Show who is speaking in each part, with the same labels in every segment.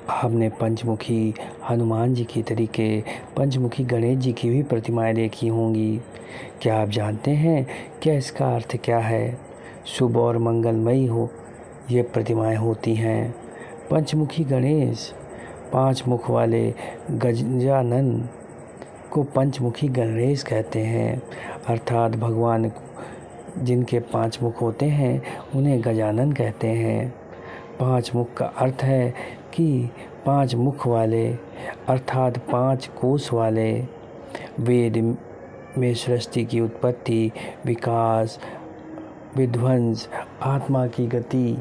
Speaker 1: आपने पंचमुखी हनुमान जी की तरीके पंचमुखी गणेश जी की भी प्रतिमाएं देखी होंगी। क्या आप जानते हैं क्या इसका अर्थ क्या है? शुभ और मंगलमयी हो ये प्रतिमाएं होती हैं। पंचमुखी गणेश 5 मुख वाले गजानन को पंचमुखी गणेश कहते हैं, अर्थात भगवान जिनके 5 मुख होते हैं उन्हें गजानन कहते हैं। 5 मुख का अर्थ है कि 5 मुख वाले अर्थात 5 कोश वाले। वेद में सृष्टि की उत्पत्ति, विकास, विध्वंस, आत्मा की गति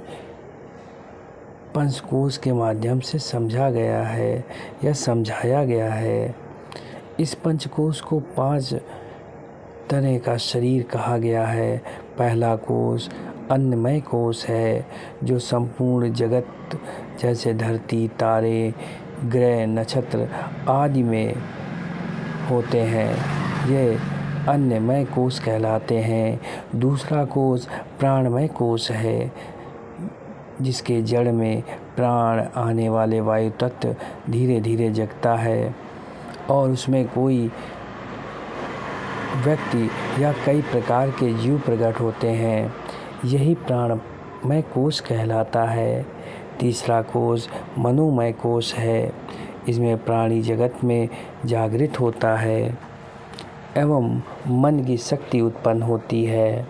Speaker 1: पंचकोश के माध्यम से समझा गया है या समझाया गया है। इस पंचकोश को 5 तरह का शरीर कहा गया है। पहला कोश अन्नमय कोश है जो संपूर्ण जगत जैसे धरती, तारे, ग्रह, नक्षत्र आदि में होते हैं, ये अन्नमय कोश कहलाते हैं। दूसरा कोश प्राणमय कोश है जिसके जड़ में प्राण आने वाले वायु तत्व धीरे धीरे जगता है और उसमें कोई व्यक्ति या कई प्रकार के जीव प्रकट होते हैं, यही प्राणमय कोश कहलाता है। तीसरा कोश मनोमय कोश है, इसमें प्राणी जगत में जागृत होता है एवं मन की शक्ति उत्पन्न होती है।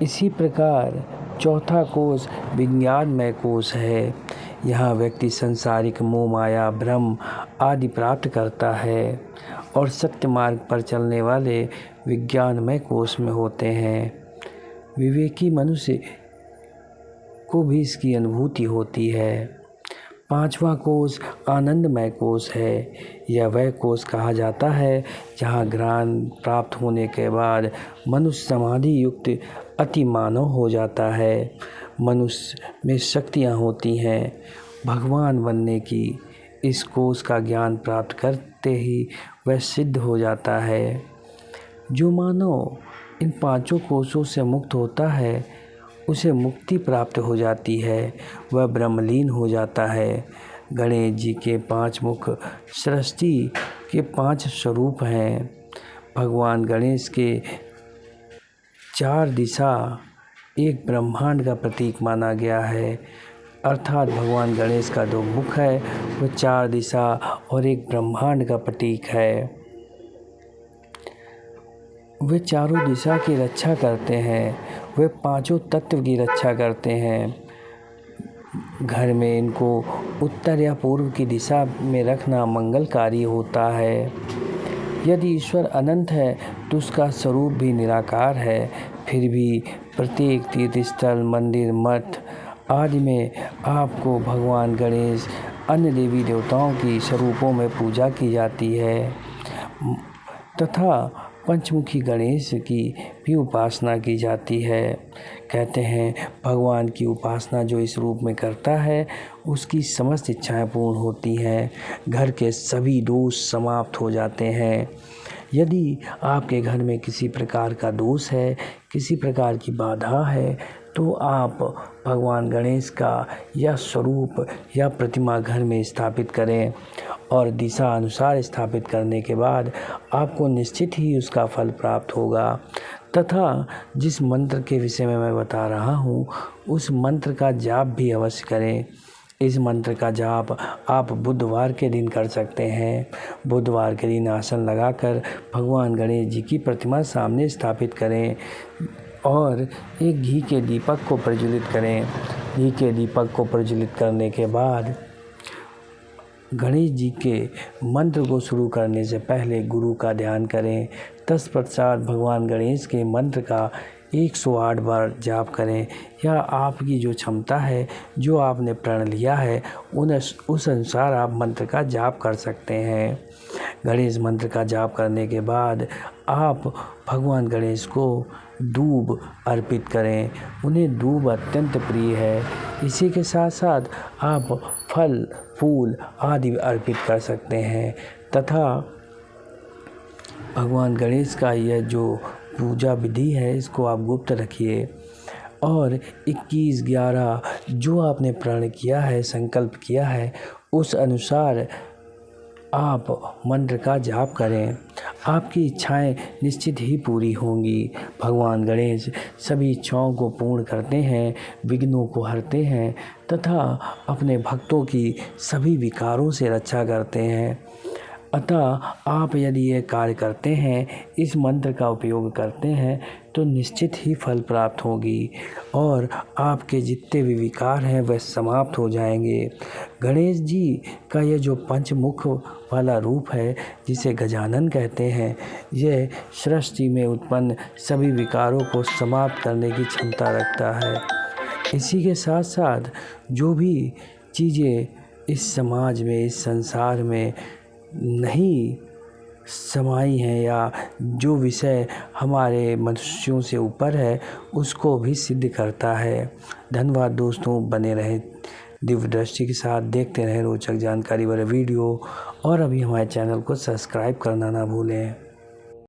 Speaker 1: इसी प्रकार चौथा कोश विज्ञानमय कोश है, यहाँ व्यक्ति सांसारिक मोह माया भ्रम आदि प्राप्त करता है और सत्य मार्ग पर चलने वाले विज्ञानमय कोश में होते हैं। विवेकी मनुष्य को भी इसकी अनुभूति होती है। 5वां कोश आनंदमय कोश है, यह वह कोश कहा जाता है जहाँ ज्ञान प्राप्त होने के बाद मनुष्य समाधि युक्त अति मानव हो जाता है। मनुष्य में शक्तियाँ होती हैं भगवान बनने की। इस कोश का ज्ञान प्राप्त करते ही वह सिद्ध हो जाता है। जो मानव इन 5 कोशों से मुक्त होता है उसे मुक्ति प्राप्त हो जाती है, वह ब्रह्मलीन हो जाता है। गणेश जी के 5 मुख सृष्टि के 5 स्वरूप हैं। भगवान गणेश के 4 दिशा एक ब्रह्मांड का प्रतीक माना गया है, अर्थात भगवान गणेश का 2 मुख है वो 4 दिशा और एक ब्रह्मांड का प्रतीक है। वे चारों दिशा की रक्षा करते हैं, वे 5 तत्व की रक्षा करते हैं। घर में इनको उत्तर या पूर्व की दिशा में रखना मंगलकारी होता है। यदि ईश्वर अनंत है तो उसका स्वरूप भी निराकार है, फिर भी प्रत्येक तीर्थस्थल, मंदिर, मठ आदि में आपको भगवान गणेश अन्य देवी देवताओं की स्वरूपों में पूजा की जाती है तथा पंचमुखी गणेश की भी उपासना की जाती है। कहते हैं भगवान की उपासना जो इस रूप में करता है उसकी समस्त इच्छाएं पूर्ण होती हैं, घर के सभी दोष समाप्त हो जाते हैं। यदि आपके घर में किसी प्रकार का दोष है, किसी प्रकार की बाधा है, तो आप भगवान गणेश का यह स्वरूप या प्रतिमा घर में स्थापित करें और दिशा अनुसार स्थापित करने के बाद आपको निश्चित ही उसका फल प्राप्त होगा। तथा जिस मंत्र के विषय में मैं बता रहा हूँ उस मंत्र का जाप भी अवश्य करें। इस मंत्र का जाप आप बुधवार के दिन कर सकते हैं। बुधवार के दिन आसन लगाकर भगवान गणेश जी की प्रतिमा सामने स्थापित करें और एक घी के दीपक को प्रज्वलित करें। घी के दीपक को प्रज्वलित करने के बाद गणेश जी के मंत्र को शुरू करने से पहले गुरु का ध्यान करें। तत्पश्चात भगवान गणेश के मंत्र का 108 बार जाप करें या आपकी जो क्षमता है, जो आपने प्रण लिया है उस अनुसार आप मंत्र का जाप कर सकते हैं। गणेश मंत्र का जाप करने के बाद आप भगवान गणेश को दूब अर्पित करें, उन्हें दूब अत्यंत प्रिय है। इसी के साथ साथ आप फल, फूल आदि अर्पित कर सकते हैं तथा भगवान गणेश का यह जो पूजा विधि है इसको आप गुप्त रखिए और 21/11 जो आपने प्रण किया है, संकल्प किया है, उस अनुसार आप मंत्र का जाप करें। आपकी इच्छाएं निश्चित ही पूरी होंगी। भगवान गणेश सभी इच्छाओं को पूर्ण करते हैं, विघ्नों को हरते हैं तथा अपने भक्तों की सभी विकारों से रक्षा करते हैं। अतः आप यदि ये कार्य करते हैं, इस मंत्र का उपयोग करते हैं तो निश्चित ही फल प्राप्त होगी और आपके जितने भी विकार हैं वह समाप्त हो जाएंगे। गणेश जी का ये जो पंचमुख वाला रूप है जिसे गजानन कहते हैं, यह सृष्टि में उत्पन्न सभी विकारों को समाप्त करने की क्षमता रखता है। इसी के साथ साथ जो भी चीज़ें इस समाज में, इस संसार में नहीं समाई हैं या जो विषय हमारे मनुष्यों से ऊपर है उसको भी सिद्ध करता है। धन्यवाद दोस्तों, बने रहे दिव्य दृष्टि के साथ, देखते रहे रोचक जानकारी वाले वीडियो और अभी हमारे चैनल को सब्सक्राइब करना ना भूलें।